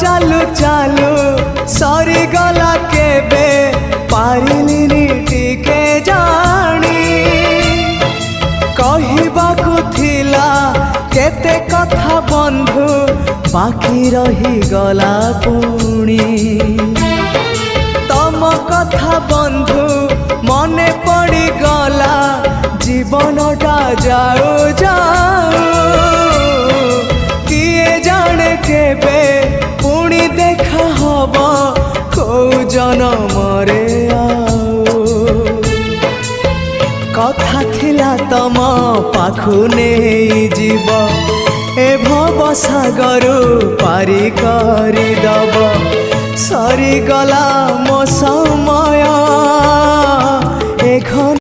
चालू चालू सरीगला केबे पारिलिनी टिके जानी कहिबाकु थिला केते कथा बंधु बाकी रही गला पुणी तम कथा बंधु मने पड़ी गला जीवनटा जाऊ जाऊ किए जाने केबे पुणी देखा हब कौ जनमरे कथा थिला तम पाखु नहीं जीव ए भव सागरु पारी करी दब सरी गला मो समय ए घर